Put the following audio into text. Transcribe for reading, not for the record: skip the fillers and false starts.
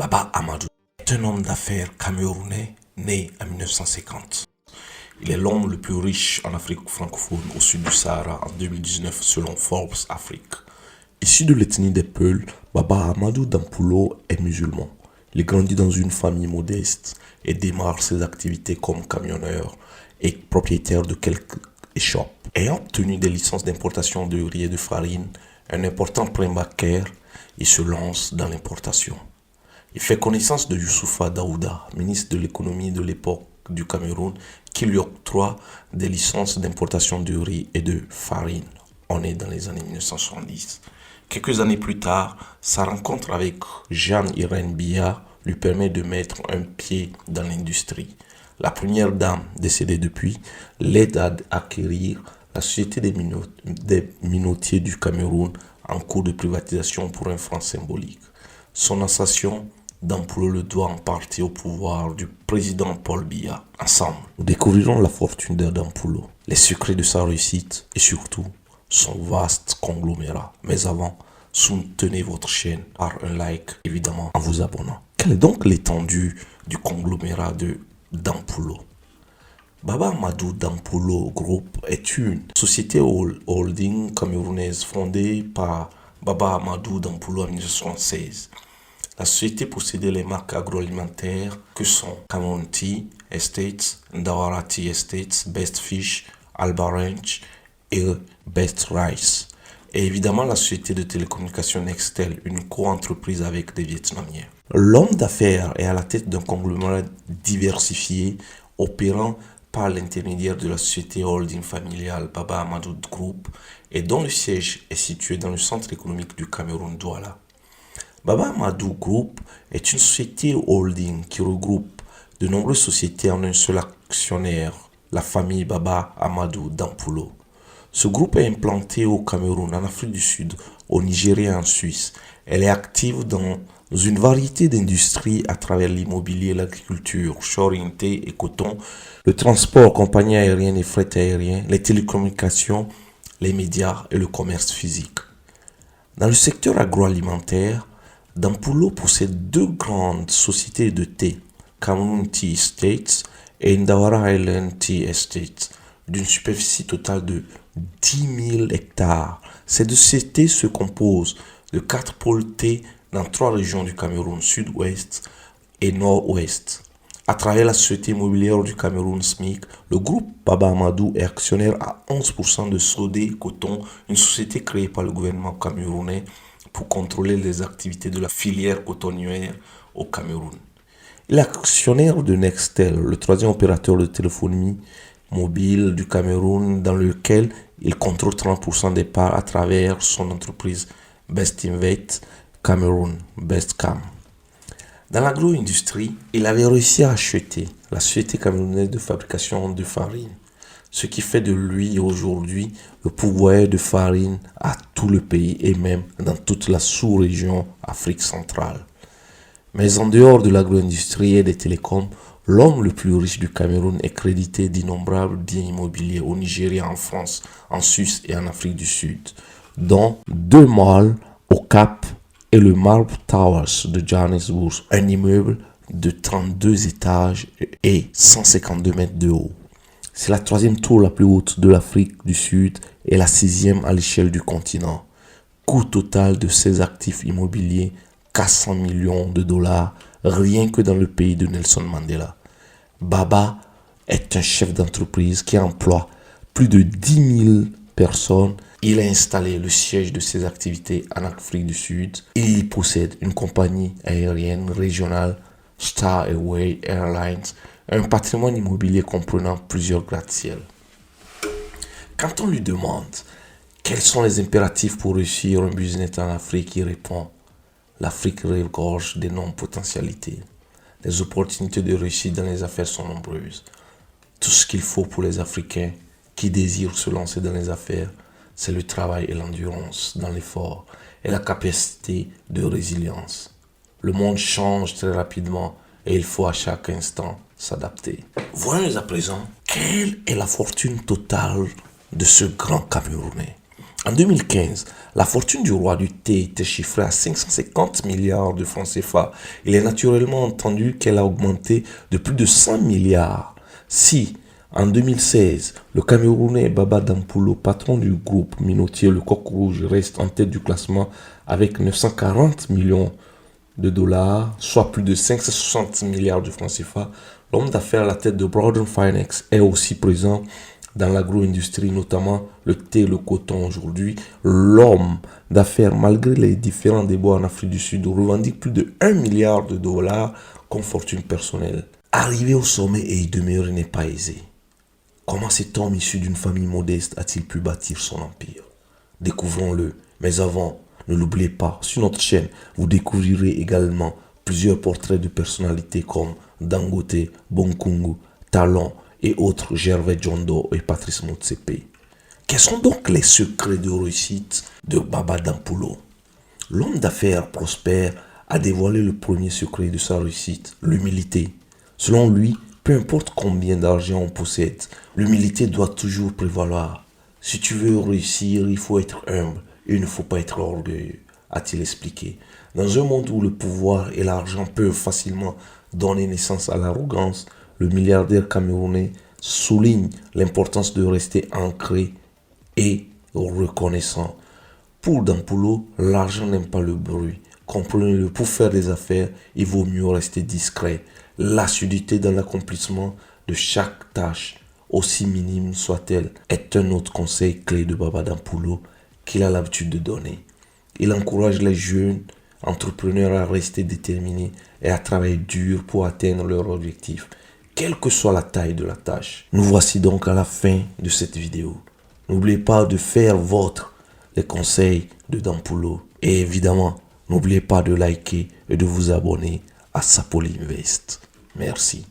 Baba Amadou est un homme d'affaires camerounais né en 1950. Il est l'homme le plus riche en Afrique francophone au sud du Sahara en 2019 selon Forbes Afrique. Issu de l'ethnie des Peuls, Baba Amadou Dampulo est musulman. Il grandit dans une famille modeste et démarre ses activités comme camionneur et propriétaire de quelques échoppes. Ayant obtenu des licences d'importation de riz et de farine, un important prêt bancaire, il se lance dans l'importation. Il fait connaissance de Youssoufa Daouda, ministre de l'économie de l'époque du Cameroun, qui lui octroie des licences d'importation de riz et de farine. On est dans les années 1970. Quelques années plus tard, sa rencontre avec Jeanne-Irène Biya lui permet de mettre un pied dans l'industrie. La première dame, décédée depuis, l'aide à acquérir la Société des minotiers du Cameroun en cours de privatisation pour un franc symbolique. Son ascension Dampulo le doit en partie au pouvoir du président Paul Biya. Ensemble, nous découvrirons la fortune de Dampulo, les secrets de sa réussite et surtout son vaste conglomérat. Mais avant, soutenez votre chaîne par un like, évidemment en vous abonnant. Quelle est donc l'étendue du conglomérat de Dampulo? Baba Amadou Dampulo Group est une société holding camerounaise fondée par Baba Amadou Dampulo en 1976. La société possédait les marques agroalimentaires que sont Cameroun Tea Estates, Ndawara Tea Estates, Best Fish, Alba Ranch et Best Rice. Et évidemment la société de télécommunications Nextel, une co-entreprise avec des Vietnamiens. L'homme d'affaires est à la tête d'un conglomérat diversifié opérant par l'intermédiaire de la société holding familiale Baba Amadou Group et dont le siège est situé dans le centre économique du Cameroun, Douala. Baba Amadou Group est une société holding qui regroupe de nombreuses sociétés en un seul actionnaire, la famille Baba Amadou Dampulo. Ce groupe est implanté au Cameroun, en Afrique du Sud, au Nigeria et en Suisse. Elle est active dans une variété d'industries à travers l'immobilier, l'agriculture, shoring, thé et coton, le transport, compagnie aérienne et fret aérien, les télécommunications, les médias et le commerce physique. Dans le secteur agroalimentaire, Dampulo possède deux grandes sociétés de thé, Cameroun Tea Estates et Ndawara Island Tea Estates, d'une superficie totale de 10 000 hectares. Ces deux sociétés se composent de 4 pôles thé dans 3 régions du Cameroun, sud-ouest et nord-ouest. À travers la société immobilière du Cameroun SMIC, le groupe Baba Amadou est actionnaire à 11% de Sodé Coton, une société créée par le gouvernement camerounais pour contrôler les activités de la filière cotonnière au Cameroun. Il est actionnaire de Nextel, le troisième opérateur de téléphonie mobile du Cameroun, dans lequel il contrôle 30% des parts à travers son entreprise Best Invest Cameroun, Bestcam. Dans l'agro-industrie, il avait réussi à acheter la société camerounaise de fabrication de farine, ce qui fait de lui aujourd'hui le pourvoyeur de farine à tout le pays et même dans toute la sous-région Afrique centrale. Mais en dehors de l'agro-industrie et des télécoms, l'homme le plus riche du Cameroun est crédité d'innombrables biens immobiliers au Nigeria, en France, en Suisse et en Afrique du Sud, dont 2 malls au Cap et le Marble Towers de Johannesburg, un immeuble de 32 étages et 152 mètres de haut. C'est la 3e tour la plus haute de l'Afrique du Sud et la 6e à l'échelle du continent. Coût total de ses actifs immobiliers, 400 millions de dollars, rien que dans le pays de Nelson Mandela. Baba est un chef d'entreprise qui emploie plus de 10 000 personnes. Il a installé le siège de ses activités en Afrique du Sud. Il possède une compagnie aérienne régionale, Star Airways Airlines, un patrimoine immobilier comprenant plusieurs gratte-ciel. Quand on lui demande quels sont les impératifs pour réussir un business en Afrique, il répond: l'Afrique regorge d'énormes potentialités. Les opportunités de réussite dans les affaires sont nombreuses. Tout ce qu'il faut pour les Africains qui désirent se lancer dans les affaires, c'est le travail et l'endurance dans l'effort et la capacité de résilience. Le monde change très rapidement et il faut à chaque instant s'adapter. Voyons à présent quelle est la fortune totale de ce grand Camerounais. En 2015, la fortune du roi du thé était chiffrée à 550 milliards de francs CFA. Il est naturellement entendu qu'elle a augmenté de plus de 100 milliards. Si, en 2016, le Camerounais Baba Dampulo, patron du groupe minotier Le Coq Rouge, reste en tête du classement avec 940 millions de dollars, soit plus de 560 milliards de francs CFA, l'homme d'affaires à la tête de Broadern Finex est aussi présent dans l'agro-industrie, notamment le thé et le coton aujourd'hui. L'homme d'affaires, malgré les différents débats en Afrique du Sud, revendique plus de 1 milliard de dollars comme fortune personnelle. Arriver au sommet et y demeurer n'est pas aisé. Comment cet homme issu d'une famille modeste a-t-il pu bâtir son empire? Découvrons-le. Mais avant, ne l'oubliez pas, sur notre chaîne, vous découvrirez également plusieurs portraits de personnalités comme Dangote, Bonkungu, Talon et autres, Gervais Djondo et Patrice Motsepe. Quels sont donc les secrets de réussite de Baba Dampulo? L'homme d'affaires prospère a dévoilé le premier secret de sa réussite, l'humilité. Selon lui, peu importe combien d'argent on possède, l'humilité doit toujours prévaloir. Si tu veux réussir, il faut être humble et il ne faut pas être orgueilleux, a-t-il expliqué. Dans un monde où le pouvoir et l'argent peuvent facilement donner naissance à l'arrogance, le milliardaire camerounais souligne l'importance de rester ancré et reconnaissant. Pour Dampulo, l'argent n'aime pas le bruit. Comprenez-le, pour faire des affaires, il vaut mieux rester discret. L'assiduité dans l'accomplissement de chaque tâche, aussi minime soit-elle, est un autre conseil clé de Baba Dampulo qu'il a l'habitude de donner. Il encourage les jeunes entrepreneurs à rester déterminés et à travailler dur pour atteindre leurs objectifs, quelle que soit la taille de la tâche. Nous voici donc à la fin de cette vidéo. N'oubliez pas de faire vôtre les conseils de Dampulo. Et évidemment, n'oubliez pas de liker et de vous abonner à Sapoli Invest. Merci.